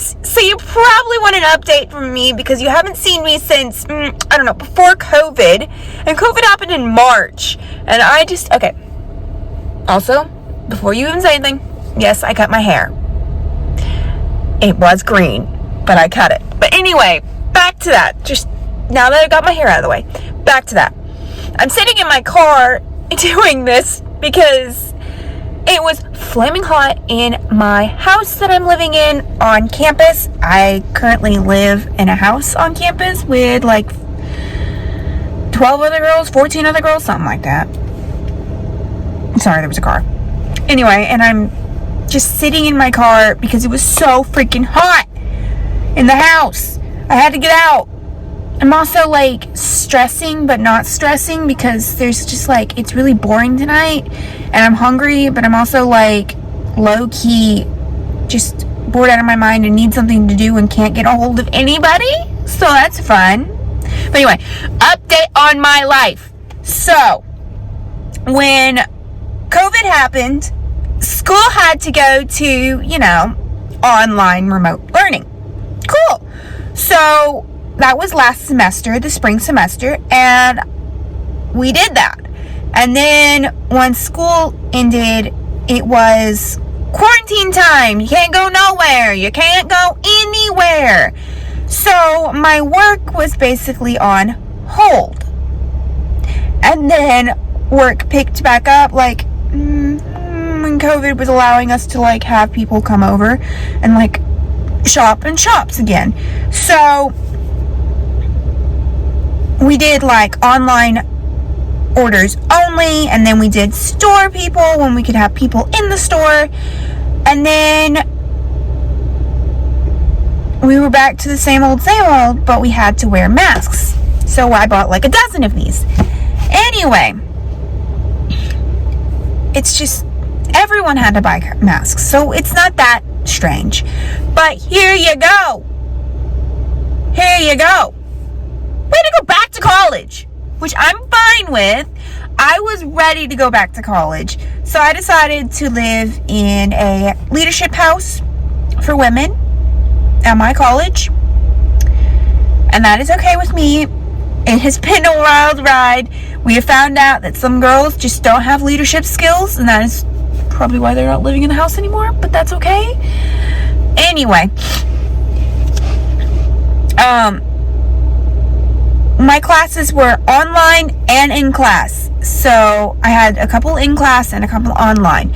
guys, so you probably want an update from me because you haven't seen me since, before COVID. And COVID happened in March. And okay. Also, before you even say anything, yes, I cut my hair. It was green, but I cut it. But anyway, back to that. Just now that I got my hair out of the way, back to that. I'm sitting in my car doing this because it was flaming hot in my house that I'm living in on campus. I currently live in a house on campus with like 12 other girls, 14 other girls, something like that. Sorry, there was a car. Anyway, and I'm just sitting in my car because it was so freaking hot in the house. I had to get out. I'm also like stressing but not stressing because there's just like, it's really boring tonight and I'm hungry, but I'm also like low-key just bored out of my mind and need something to do and can't get a hold of anybody. So that's fun. But anyway, update on my life. So when COVID happened, school had to go to, online remote learning. Cool. So that was last semester, the spring semester, and we did that. And then when school ended, it was quarantine time. You can't go nowhere. You can't go anywhere. So my work was basically on hold. And then work picked back up like when COVID was allowing us to like have people come over and like shop in shops again. So we did like online orders only, and then we did store people when we could have people in the store, and then we were back to the same old, but we had to wear masks. So I bought like a dozen of these. Anyway, it's just everyone had to buy masks, so it's not that strange. But here you go. Way to go back to college, which I'm fine with. I was ready to go back to college, so I decided to live in a leadership house for women at my college, and that is okay with me. It has been a wild ride. We have found out that some girls just don't have leadership skills, and that is probably why they're not living in the house anymore, but that's okay. Anyway, my classes were online and in class. So I had a couple in class and a couple online.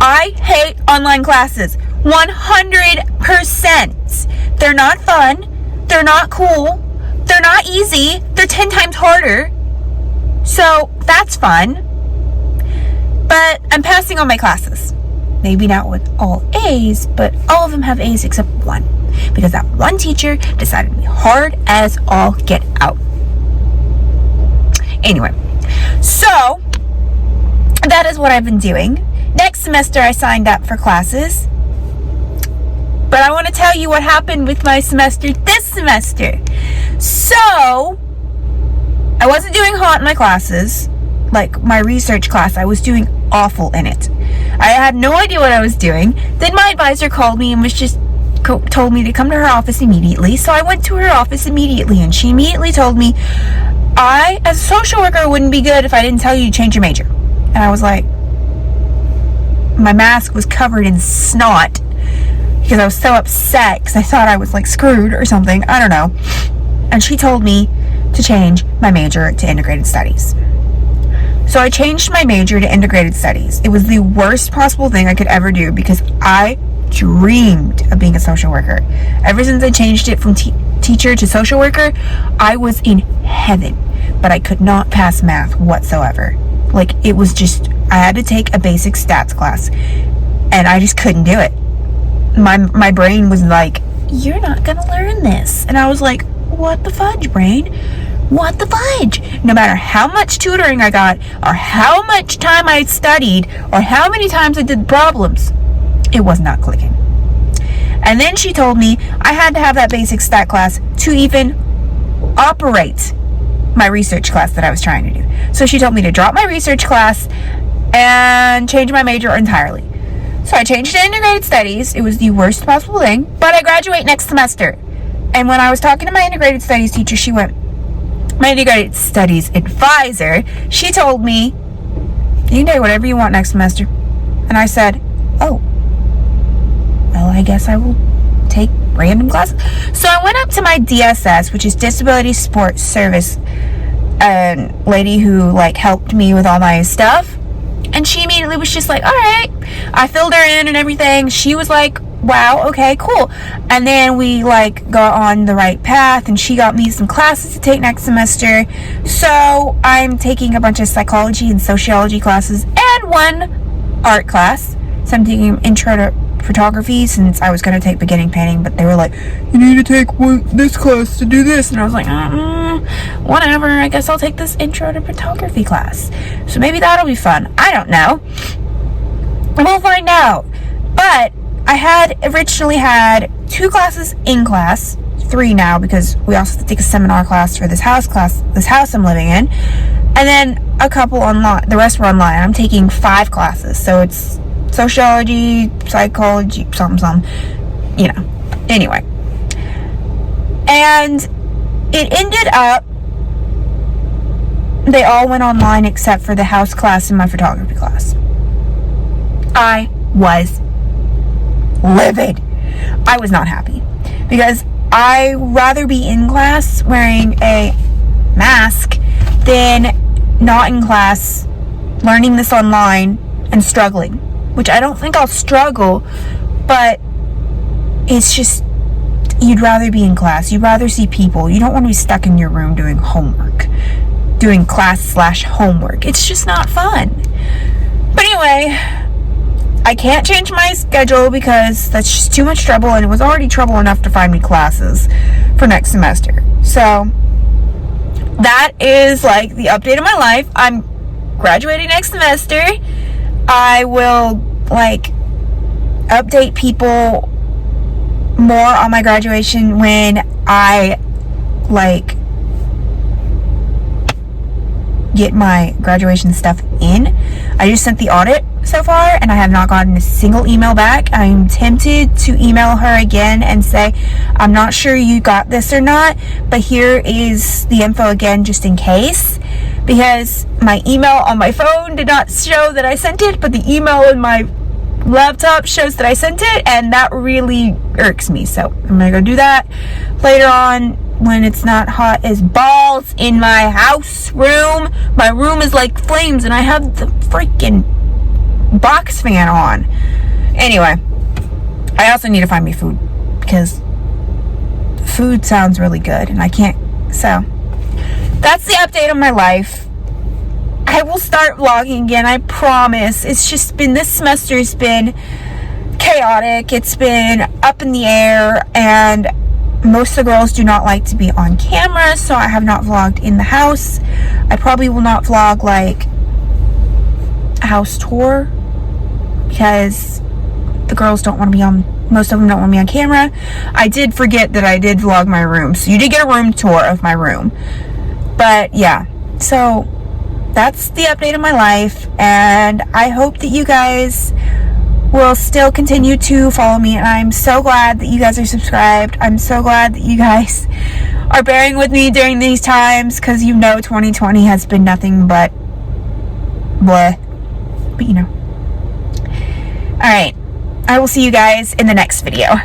I hate online classes 100%. They're not fun. They're not cool. They're not easy. They're 10 times harder. So that's fun. But I'm passing all my classes. Maybe not with all A's, but all of them have A's except one. Because that one teacher decided to be hard as all get out. Anyway, so that is what I've been doing. Next semester I signed up for classes. But I want to tell you what happened with my semester this semester. So, I wasn't doing hot in my classes. Like my research class, I was doing awful in it. I had no idea what I was doing. Then my advisor called me and told me to come to her office immediately. So I went to her office immediately, and she immediately told me, I, as a social worker, wouldn't be good if I didn't tell you to change your major. And I was like, my mask was covered in snot because I was so upset because I thought I was like screwed or something. I don't know. And she told me to change my major to integrated studies. So I changed my major to integrated studies. It was the worst possible thing I could ever do because I dreamed of being a social worker. Ever since I changed it from teacher to social worker, I was in heaven. But I could not pass math whatsoever. Like, it was just, I had to take a basic stats class, and I just couldn't do it. My brain was like, you're not gonna learn this. And I was like, what the fudge, brain? What the fudge? No matter how much tutoring I got, or how much time I studied, or how many times I did problems, it was not clicking. And then she told me I had to have that basic stat class to even operate my research class that I was trying to do. So she told me to drop my research class and change my major entirely. So I changed to integrated studies. It was the worst possible thing, but I graduate next semester. And when I was talking to my integrated studies teacher, my integrated studies advisor, she told me, you can do whatever you want next semester. And I said, oh, well, I guess I will take random classes. So I went up to my DSS, which is Disability Support Service, lady who helped me with all my stuff. And she immediately was just like, all right. I filled her in and everything. She was like, wow, okay, cool. And then we got on the right path, and she got me some classes to take next semester. So I'm taking a bunch of psychology and sociology classes and one art class. So I'm taking intro to photography, since I was going to take beginning painting, but they were like, you need to take this class to do this. And I was like, whatever, I guess I'll take this intro to photography class. So maybe that'll be fun. I don't know. We'll find out. But I had originally had 2 classes in class, 3 now, because we also have to take a seminar class for this house I'm living in, and then a couple online. The rest were online. I'm taking 5 classes, so it's sociology, psychology, something, anyway. And it ended up, they all went online except for the house class and my photography class. I was livid. I was not happy, because I rather be in class wearing a mask than not in class learning this online and struggling, which I don't think I'll struggle, but it's just, you'd rather be in class. You'd rather see people. You don't want to be stuck in your room doing class/homework. It's just not fun. But anyway, I can't change my schedule because that's just too much trouble, and it was already trouble enough to find me classes for next semester. So that is the update of my life. I'm graduating next semester. I will update people more on my graduation when I get my graduation stuff in. I just sent the audit so far, and I have not gotten a single email back. I'm tempted to email her again and say, I'm not sure you got this or not, but here is the info again, just in case, because my email on my phone did not show that I sent it, but the email in my laptop shows that I sent it, and that really irks me. So I'm gonna go do that later on when it's not hot as balls in my house room. My room is like flames, and I have the freaking box fan on. Anyway, I also need to find me food, because food sounds really good and I can't. So that's the update of my life. I will start vlogging again, I promise. It's just been, this semester's been chaotic. It's been up in the air, and most of the girls do not like to be on camera, so I have not vlogged in the house. I probably will not vlog a house tour, because the girls don't want to be on, most of them don't want to be on camera. I did forget that I did vlog my room, so you did get a room tour of my room. But yeah, so that's the update of my life, and I hope that you guys will still continue to follow me, and I'm so glad that you guys are subscribed. I'm so glad that you guys are bearing with me during these times, because 2020 has been nothing but bleh. But Alright, I will see you guys in the next video.